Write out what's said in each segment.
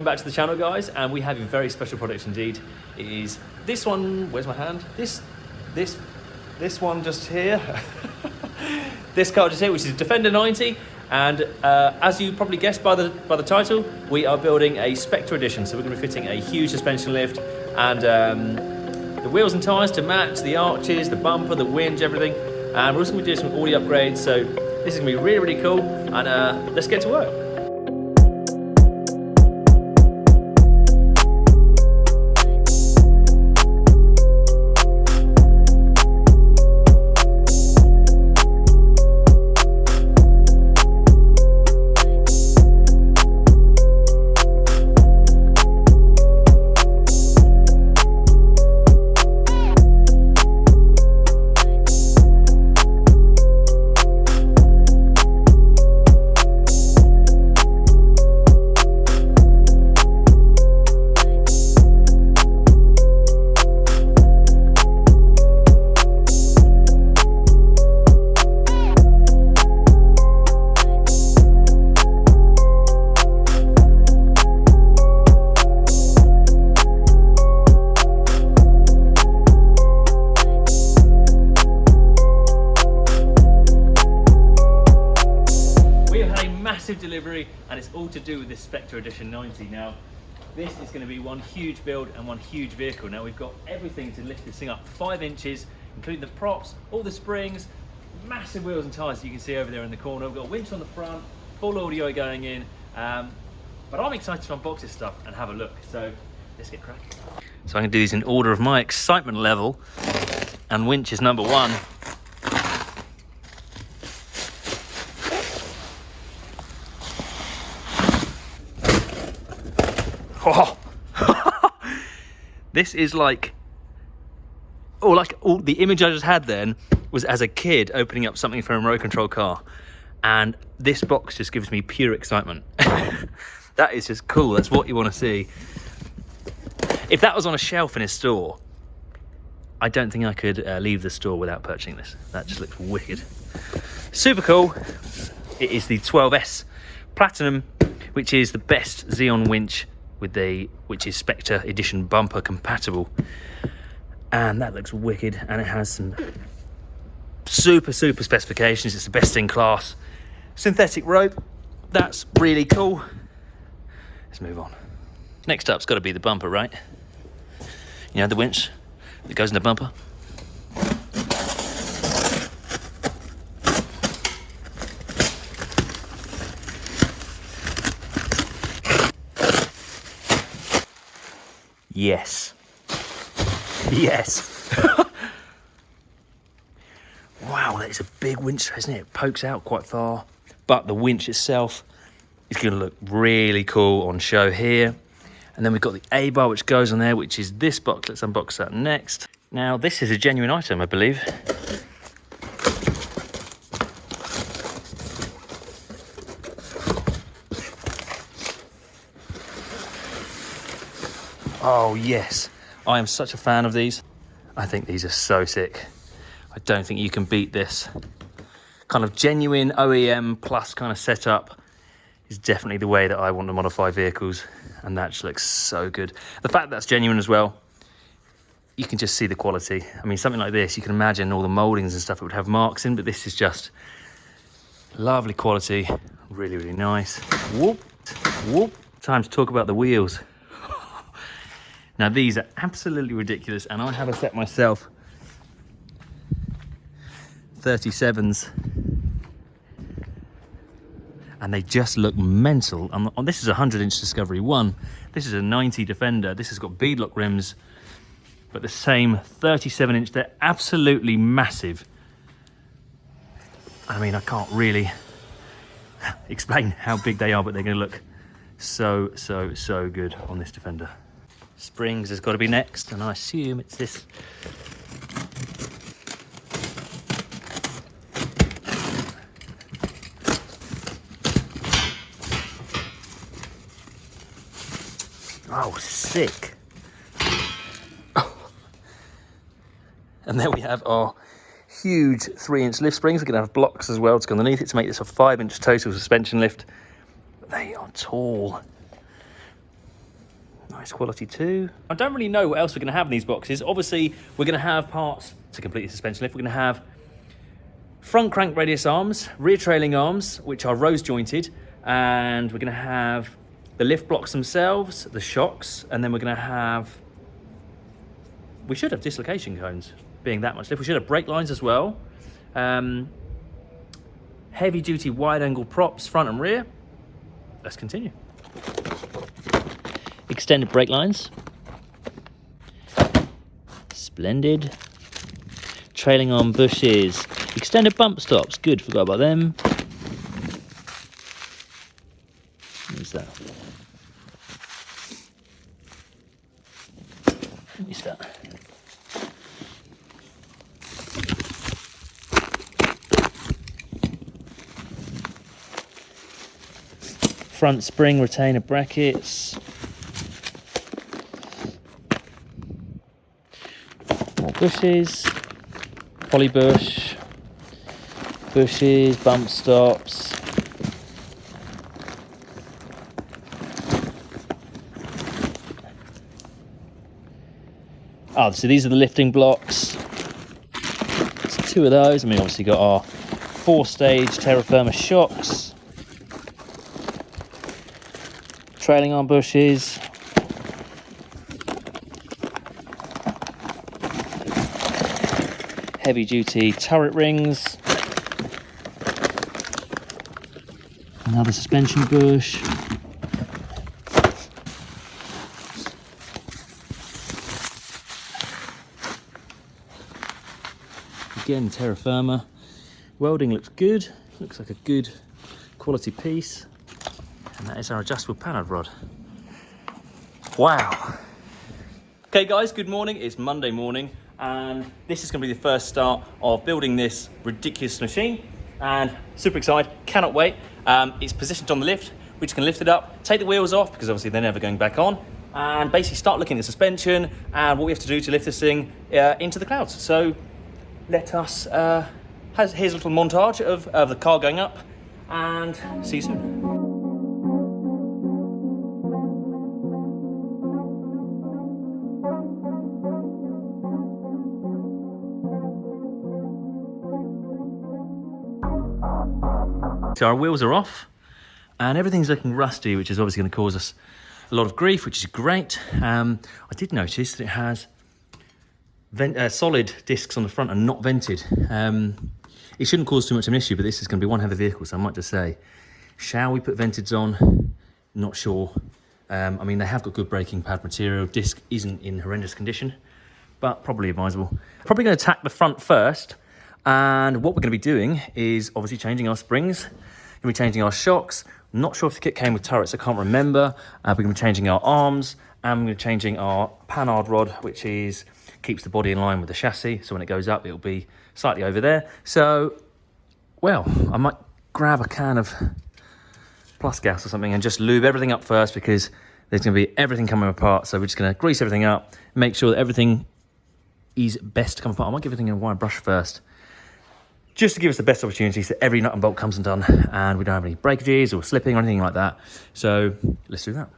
back to the channel, guys, and we have a very special product indeed. It is this one. Where's my hand? This one just here. This car just here, which is Defender 90, and as you probably guessed by the title, we are building a Spectre edition. So we're going to be fitting a huge suspension lift and the wheels and tyres to match, the arches, the bumper, the winch, everything. And we're also going to be doing some audio upgrades. So this is going to be really, really cool. And let's get to work. Delivery, and it's all to do with this Spectre Edition 90. Now this is going to be one huge build and one huge vehicle. Now we've got everything to lift this thing up 5 inches, including the props, all the springs, massive wheels and tyres that you can see over there in the corner. We've got a winch on the front, full audio going in, but I'm excited to unbox this stuff and have a look, so let's get cracking. So I'm going to do these in order of my excitement level, and winch is number 1. Oh. This is like the image I just had then was as a kid opening up something from a remote control car, and this box just gives me pure excitement. That is just cool. That's what you want to see. If that was on a shelf in a store, I don't think I could leave the store without purchasing this. That just looks wicked. Super cool. It is the 12S Platinum, which is the best Xeon winch which is Spectre Edition bumper compatible, and that looks wicked, and it has some super specifications. It's the best in class. Synthetic rope, that's really cool. Let's move on. Next up's got to be the bumper, right? You know, the winch that goes in the bumper. Yes. Yes. Wow, that is a big winch, isn't it? It pokes out quite far, but the winch itself is going to look really cool on show here. And then we've got the A-bar which goes on there, which is this box. Let's unbox that next. Now, this is a genuine item, I believe. Oh yes, I am such a fan of these. I think these are so sick. I don't think you can beat this. Kind of genuine OEM plus kind of setup is definitely the way that I want to modify vehicles, and that just looks so good. The fact that's genuine as well, you can just see the quality. I mean, something like this, you can imagine all the mouldings and stuff it would have marks in, but this is just lovely quality, really, really nice. Whoop, whoop. Time to talk about the wheels. Now these are absolutely ridiculous, and I have a set myself, 37s, and they just look mental. This is a 100-inch Discovery 1, this is a 90 Defender, this has got beadlock rims, but the same 37-inch, they're absolutely massive. I mean, I can't really explain how big they are, but they're going to look so good on this Defender. Springs has got to be next, and I assume it's this. Oh, sick. And then we have our huge 3-inch lift springs. We're going to have blocks as well to go underneath it to make this a 5-inch total suspension lift. They are tall. Nice quality too. I don't really know what else we're going to have in these boxes. Obviously, we're going to have parts to complete the suspension lift. We're going to have front crank radius arms, rear trailing arms, which are rose jointed, and we're going to have the lift blocks themselves, the shocks, and then we're going to have, we should have dislocation cones, being that much lift. We should have brake lines as well. Heavy duty wide angle props, front and rear. Let's continue. Extended brake lines. Splendid. Trailing arm bushes. Extended bump stops. Good, forgot about them. What's that? What's that? Front spring retainer brackets. More bushes. Poly bush. Bushes, bump stops. Oh, so these are the lifting blocks. There's two of those, and we obviously got our 4-stage terra firma shocks. Trailing arm bushes. Heavy duty turret rings. Another suspension bush. Again, terra firma. Welding looks good. Looks like a good quality piece. And that is our adjustable panhard rod. Wow. Okay guys, good morning. It's Monday morning, and this is going to be the first start of building this ridiculous machine. And super excited, cannot wait. It's positioned on the lift. We're just going to lift it up, take the wheels off, because obviously they're never going back on, and basically start looking at the suspension and what we have to do to lift this thing into the clouds. So let us, here's a little montage of the car going up, and see you soon. So our wheels are off and everything's looking rusty, which is obviously going to cause us a lot of grief, which is great. I did notice that it has solid discs on the front and not vented. It shouldn't cause too much of an issue, but this is going to be one heavy vehicle, so I might just say, shall we put venteds on? Not sure. I mean, they have got good braking pad material. Disc isn't in horrendous condition, but probably advisable. Probably going to attack the front first. And what we're going to be doing is obviously changing our springs. We're going to be changing our shocks. I'm not sure if the kit came with turrets, I can't remember. We're going to be changing our arms, and we're going to be changing our panhard rod, which keeps the body in line with the chassis. So when it goes up, it'll be slightly over there. So, well, I might grab a can of plus gas or something and just lube everything up first, because there's going to be everything coming apart. So we're just going to grease everything up, make sure that everything is best to come apart. I might give everything a wire brush first, just to give us the best opportunity so every nut and bolt comes undone and we don't have any breakages or slipping or anything like that. So let's do that.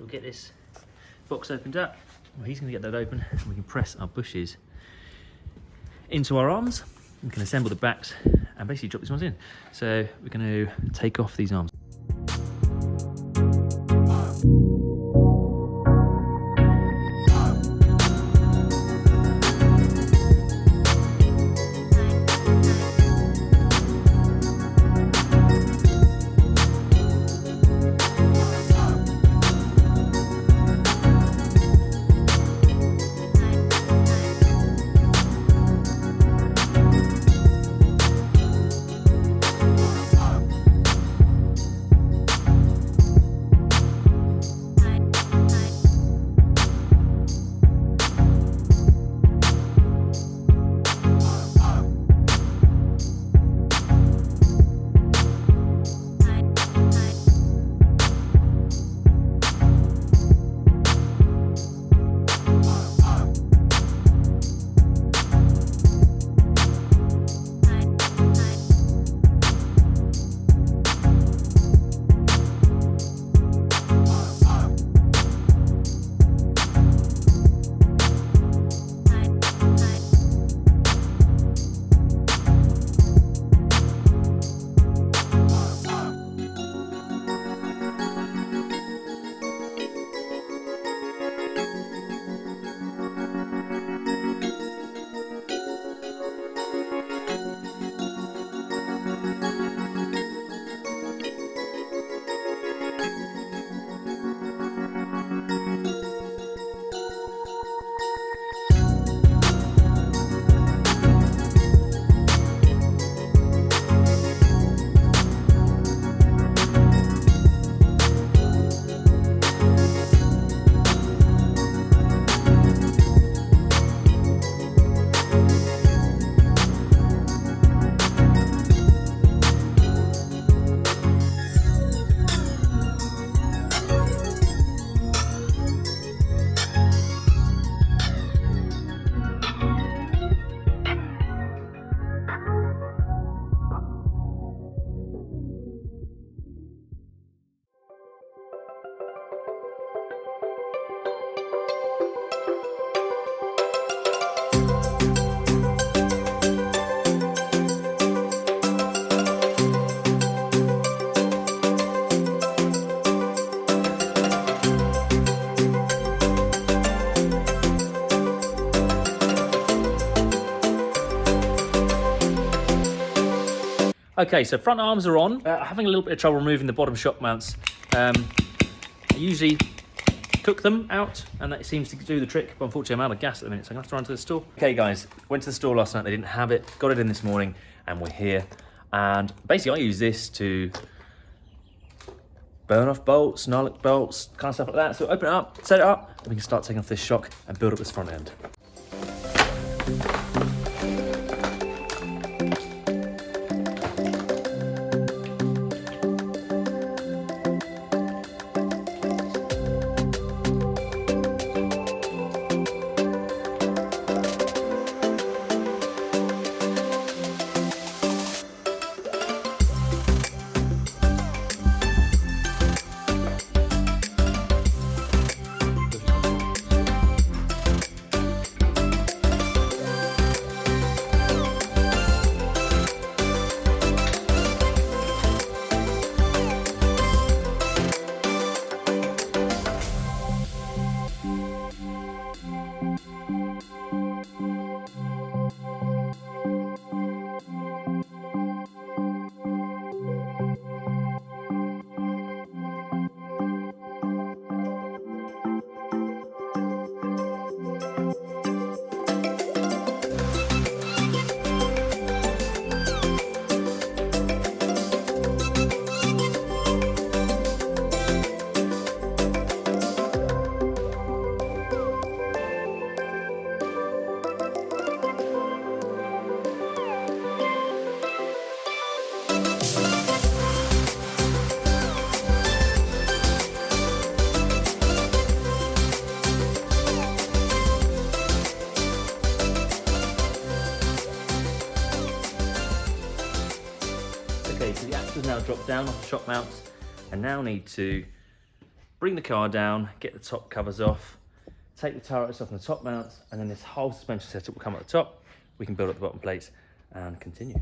Get this box opened up. Well, he's going to get that open, and we can press our bushes into our arms. We can assemble the backs and basically drop these ones in. So we're going to take off these arms. Okay, so front arms are on. Having a little bit of trouble removing the bottom shock mounts. I usually cook them out, and that seems to do the trick, but unfortunately I'm out of gas at the minute, so I'm gonna have to run to the store. Okay guys, went to the store last night, they didn't have it, got it in this morning, and we're here. And basically I use this to burn off bolts, nullic bolts, kind of stuff like that. So open it up, set it up, and we can start taking off this shock and build up this front end. Okay, so the axle's now dropped down off the shock mounts, and now need to bring the car down, get the top covers off, take the turrets off the top mounts, and then this whole suspension setup will come at the top. We can build up the bottom plates and continue.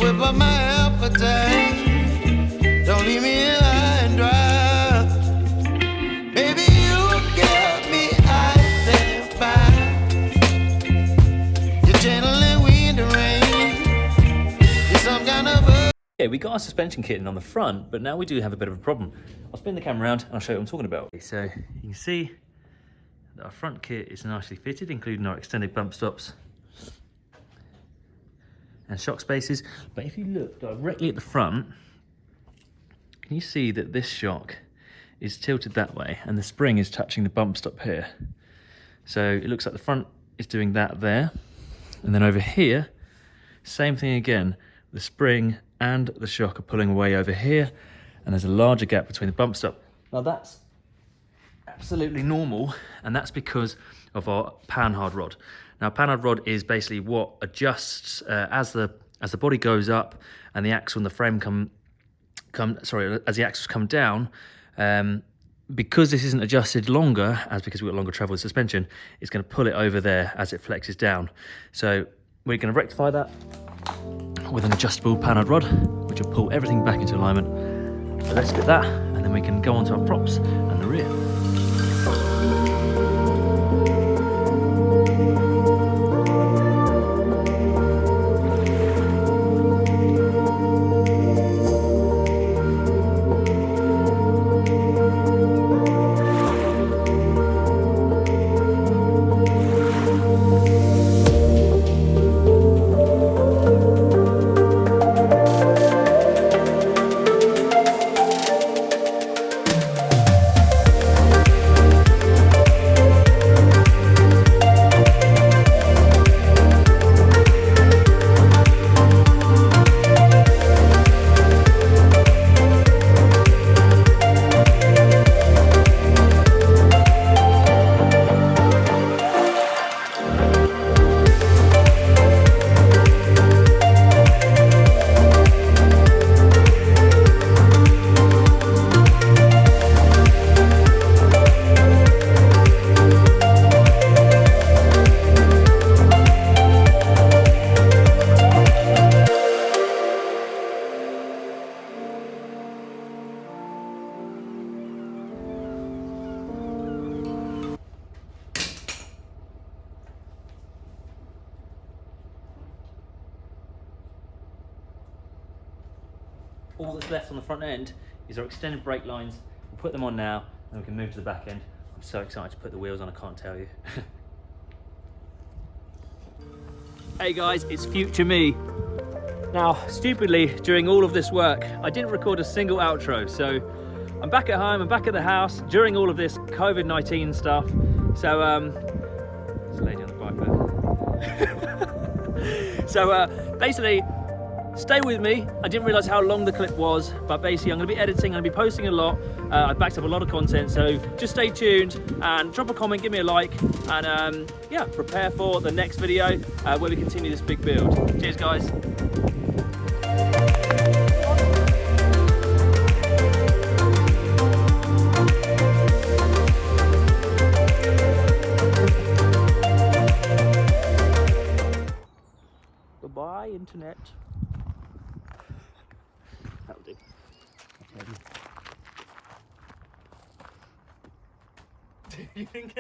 Whip up my appetite. Don't leave me here high and dry. we got our suspension kit in on the front, but now we do have a bit of a problem. I'll spin the camera around and I'll show you what I'm talking about. So you can see that our front kit is nicely fitted, including our extended bump stops and shock spaces. But if you look directly at the front, can you see that this shock is tilted that way and the spring is touching the bump stop here? So it looks like the front is doing that there. And then over here, same thing again. The spring and the shock are pulling away over here, and there's a larger gap between the bump stop. Now that's absolutely normal, and that's because of our panhard rod. Now panhard rod is basically what adjusts as the body goes up and the axle and the frame as the axles come down. Because this isn't adjusted longer, because we've got longer travel with suspension, it's going to pull it over there as it flexes down. So we're going to rectify that with an adjustable panhard rod, which will pull everything back into alignment. So let's get that, and then we can go on to our props and the rear. All that's left on the front end is our extended brake lines. We'll put them on now and we can move to the back end. I'm so excited to put the wheels on, I can't tell you. Hey guys, it's future me. Now, stupidly, during all of this work, I didn't record a single outro. So I'm back at home, I'm back at the house during all of this COVID-19 stuff. So, there's a lady on the bike there. So basically, stay with me. I didn't realise how long the clip was, but basically I'm going to be editing, I'm going to be posting a lot. I've backed up a lot of content, so just stay tuned and drop a comment, give me a like, and yeah, prepare for the next video where we continue this big build. Cheers guys. Goodbye, internet. That'll do. Do you think?